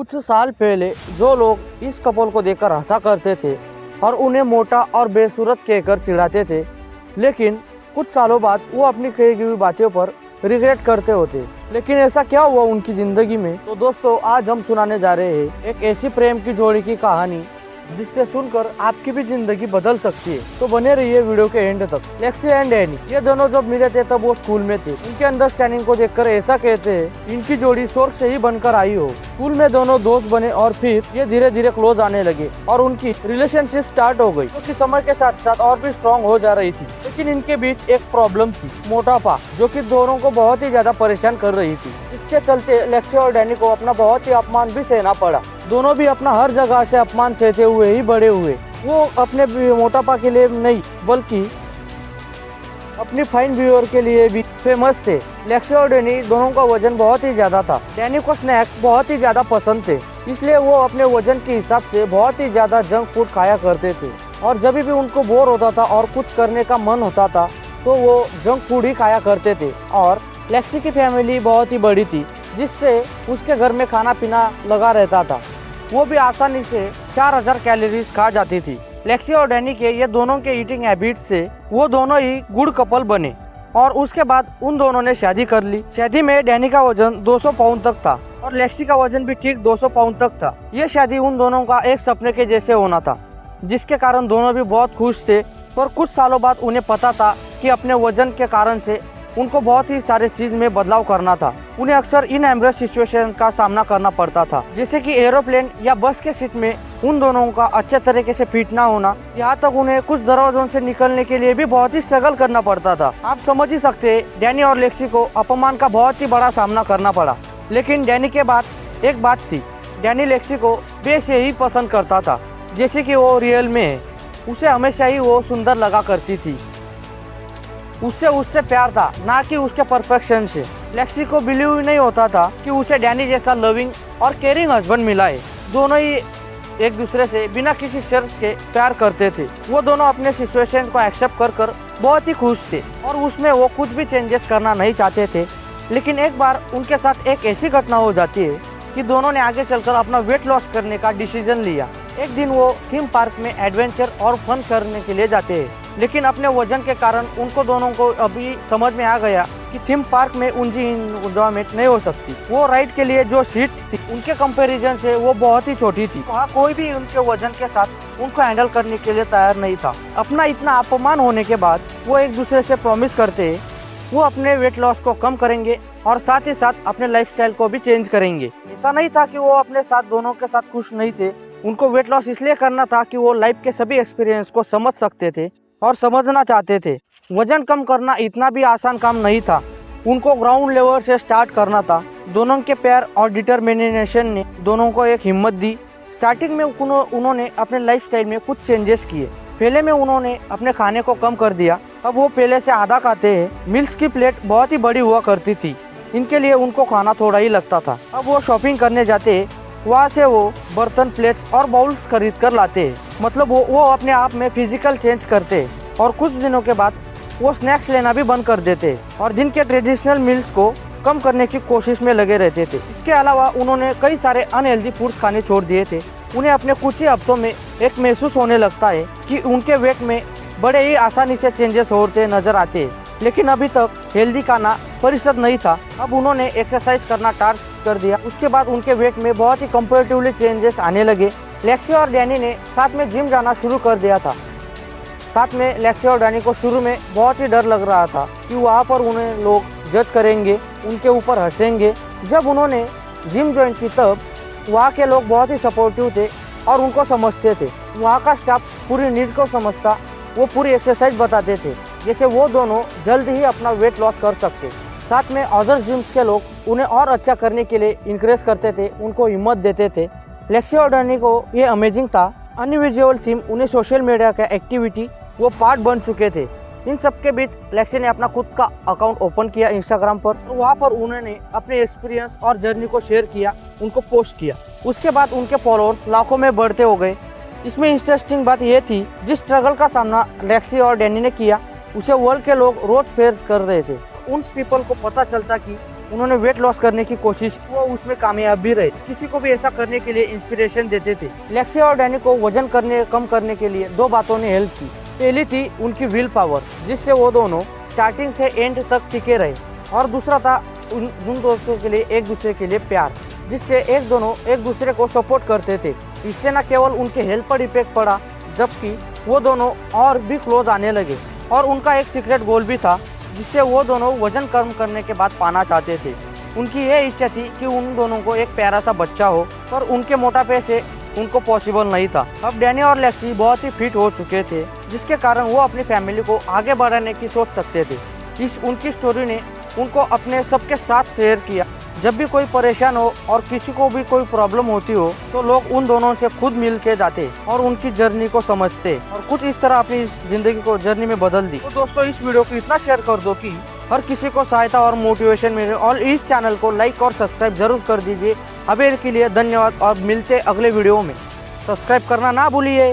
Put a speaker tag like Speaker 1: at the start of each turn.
Speaker 1: कुछ साल पहले जो लोग इस कपल को देखकर हंसा करते थे और उन्हें मोटा और बेसूरत कहकर चिढ़ाते थे, लेकिन कुछ सालों बाद वो अपनी कही गई बातों पर रिग्रेट करते होते। लेकिन ऐसा क्या हुआ उनकी जिंदगी में? तो दोस्तों, आज हम सुनाने जा रहे हैं एक ऐसी प्रेम की जोड़ी की कहानी जिससे सुनकर आपकी भी जिंदगी बदल सकती है। तो बने रहिए वीडियो के एंड तक। लेक्सी एंड डैनी, ये दोनों जब मिले थे तब वो स्कूल में थे। उनके अंडरस्टैंडिंग को देखकर ऐसा कहते हैं इनकी जोड़ी स्वर्ग से ही बनकर आई हो। स्कूल में दोनों दोस्त बने और फिर ये धीरे धीरे क्लोज आने लगे और उनकी रिलेशनशिप स्टार्ट हो गई, जो समय के साथ साथ और भी स्ट्रॉन्ग हो जा रही थी। लेकिन इनके बीच एक प्रॉब्लम थी, मोटापा, जो कि दोनों को बहुत ही ज्यादा परेशान कर रही थी। इसके चलते लेक्सी और डैनी को अपना बहुत ही अपमान भी सहना पड़ा। दोनों भी अपना हर जगह से अपमान सहते हुए ही बड़े हुए। वो अपने मोटापा के लिए नहीं बल्कि अपनी फाइन बिहेवियर के लिए भी फेमस थे। लेक्सी और डैनी दोनों का वजन बहुत ही ज्यादा था। डैनी को स्नैक्स बहुत ही ज्यादा पसंद थे, इसलिए वो अपने वजन के हिसाब से बहुत ही ज्यादा जंक फूड खाया करते थे। और जब भी उनको बोर होता था और कुछ करने का मन होता था तो वो जंक फूड ही खाया करते थे। और लेक्सी की फैमिली बहुत ही बड़ी थी, जिससे उसके घर में खाना पीना लगा रहता था। वो भी आसानी से 4000 कैलोरीज खा जाती थी। लेक्सी और डैनी के ये दोनों के ईटिंग हैबिट से वो दोनों ही गुड कपल बने और उसके बाद उन दोनों ने शादी कर ली। शादी में डैनी का वजन 200 पाउंड तक था और लेक्सी का वजन भी ठीक 200 पाउंड तक था। ये शादी उन दोनों का एक सपने के जैसे होना था, जिसके कारण दोनों भी बहुत खुश थे। पर कुछ सालों बाद उन्हें पता था कि अपने वजन के कारण से उनको बहुत ही सारे चीज में बदलाव करना था। उन्हें अक्सर इन एम्ब्रेस सिचुएशन का सामना करना पड़ता था, जैसे कि एरोप्लेन या बस के सीट में उन दोनों का अच्छे तरीके से फिट ना होना। यहाँ तक उन्हें कुछ दरवाजों से निकलने के लिए भी बहुत ही स्ट्रगल करना पड़ता था। आप समझ ही सकते हैं, डैनी और लेक्सी को अपमान का बहुत ही बड़ा सामना करना पड़ा। लेकिन डैनी के बाद एक बात थी, डैनी लेक्सी को बेसे ही पसंद करता था, जैसे कि वो रियल में है। उसे हमेशा ही वो सुंदर लगा करती थी। उससे प्यार था, ना कि उसके परफेक्शन से। लेक्सी को बिलीव नहीं होता था कि उसे डैनी जैसा लविंग और केयरिंग हस्बैंड मिला है। दोनों ही एक दूसरे से बिना किसी शर्त के प्यार करते थे। वो दोनों अपने सिचुएशन को एक्सेप्ट कर बहुत ही खुश थे और उसमें वो कुछ भी चेंजेस करना नहीं चाहते थे। लेकिन एक बार उनके साथ एक ऐसी घटना हो जाती है कि दोनों ने आगे चलकर अपना वेट लॉस करने का डिसीजन लिया। एक दिन वो थीम पार्क में एडवेंचर और फन करने के लिए जाते हैं, लेकिन अपने वजन के कारण उनको दोनों को अभी समझ में आ गया कि थीम पार्क में उनकी एंजॉयमेंट नहीं हो सकती। वो राइड के लिए जो सीट थी उनके कंपैरिजन से वो बहुत ही छोटी थी। वहाँ कोई भी उनके वजन के साथ उनको हैंडल करने के लिए तैयार नहीं था। अपना इतना अपमान होने के बाद वो एक दूसरे से प्रॉमिस करते हैं वो अपने वेट लॉस को कम करेंगे और साथ ही साथ अपने लाइफस्टाइल को भी चेंज करेंगे। ऐसा नहीं था कि वो अपने साथ दोनों के साथ खुश नहीं थे। उनको वेट लॉस इसलिए करना था कि वो लाइफ के सभी एक्सपीरियंस को समझ सकते थे और समझना चाहते थे। वजन कम करना इतना भी आसान काम नहीं था। उनको ग्राउंड लेवल से स्टार्ट करना था। दोनों के प्यार और डिटर्मिनेशन ने दोनों को एक हिम्मत दी। स्टार्टिंग में उन्होंने अपने लाइफस्टाइल में कुछ चेंजेस किए। पहले में उन्होंने अपने खाने को कम कर दिया। अब वो पहले से आधा खाते हैं। मिल्स की प्लेट बहुत ही बड़ी हुआ करती थी, इनके लिए उनको खाना थोड़ा ही लगता था। अब वो शॉपिंग करने जाते हैं, वहाँ से वो बर्तन, प्लेट्स और बाउल्स खरीद कर लाते हैं। मतलब वो अपने आप में फिजिकल चेंज करते हैं और कुछ दिनों के बाद वो स्नैक्स लेना भी बंद कर देते हैं और दिन के ट्रेडिशनल मील्स को कम करने की कोशिश में लगे रहते थे। इसके अलावा उन्होंने कई सारे अनहेल्दी फूड्स खाने छोड़ दिए थे। उन्हें अपने कुछ ही हफ्तों में एक महसूस होने लगता है कि उनके वेट में बड़े ही आसानी से चेंजेस होते नजर आते हैं। लेकिन अभी तक हेल्दी खाना परिषद नहीं था। अब उन्होंने एक्सरसाइज करना स्टार्ट कर दिया। उसके बाद उनके वेट में बहुत ही कंपैरेटिवली चेंजेस आने लगे। लेक्सी और डैनी ने साथ में जिम जाना शुरू कर दिया था। साथ में लेक्सी और डैनी को शुरू में बहुत ही डर लग रहा था कि वहाँ पर उन्हें लोग जज करेंगे, उनके ऊपर हंसेंगे। जब उन्होंने जिम ज्वाइन की तब वहाँ के लोग बहुत ही सपोर्टिव थे और उनको समझते थे। वहाँ का स्टाफ पूरी नीड को समझता, वो पूरी एक्सरसाइज बताते थे, जैसे वो दोनों जल्द ही अपना वेट लॉस कर सकते। साथ में अदर जिम्स के लोग उन्हें और अच्छा करने के लिए इंकरेज करते थे, उनको हिम्मत देते थे। लेक्सी और डैनी को ये अमेजिंग था। अनविजुअल थीम उन्हें सोशल मीडिया का एक्टिविटी वो पार्ट बन चुके थे। इन सब के बीच लेक्सी ने अपना खुद का अकाउंट ओपन किया इंस्टाग्राम पर। वहाँ पर उन्होंने अपने एक्सपीरियंस और जर्नी को शेयर किया, उनको पोस्ट किया। उसके बाद उनके फॉलोअर्स लाखों में बढ़ते हो गए। इसमें इंटरेस्टिंग बात यह थी, जिस स्ट्रगल का सामना लेक्सी और डैनी ने किया उसे वर्ल्ड के लोग रोज फेस कर रहे थे। उन पीपल को पता चलता कि उन्होंने वेट लॉस करने की कोशिश की, वो उसमें कामयाब भी रहे। किसी को भी ऐसा करने के लिए इंस्पिरेशन देते थे। लेक्सी और डैनी को वजन कम करने के लिए दो बातों ने हेल्प की। पहली थी उनकी विल पावर, जिससे वो दोनों स्टार्टिंग से एंड तक टिके रहे, और दूसरा था उन दोस्तों के लिए एक दूसरे के लिए प्यार, जिससे दोनों एक दूसरे को सपोर्ट करते थे। इससे न केवल उनके हेल्थ पर इफेक्ट पड़ा, जबकि वो दोनों और भी क्लोज आने लगे। और उनका एक सीक्रेट गोल भी था, जिससे वो दोनों वजन कम करने के बाद पाना चाहते थे। उनकी ये इच्छा थी कि उन दोनों को एक प्यारा सा बच्चा हो, पर उनके मोटापे से उनको पॉसिबल नहीं था। अब डैनी और लेक्सी बहुत ही फिट हो चुके थे, जिसके कारण वो अपनी फैमिली को आगे बढ़ाने की सोच सकते थे। उनकी स्टोरी ने उनको अपने सबके साथ शेयर किया। जब भी कोई परेशान हो और किसी को भी कोई प्रॉब्लम होती हो, तो लोग उन दोनों से खुद मिल के जाते और उनकी जर्नी को समझते और कुछ इस तरह अपनी जिंदगी को जर्नी में बदल दी। तो दोस्तों, इस वीडियो को इतना शेयर कर दो कि हर किसी को सहायता और मोटिवेशन मिले, और इस चैनल को लाइक और सब्सक्राइब जरूर कर दीजिए। अभी के लिए धन्यवाद, और मिलते अगले वीडियो में। सब्सक्राइब करना ना भूलिए।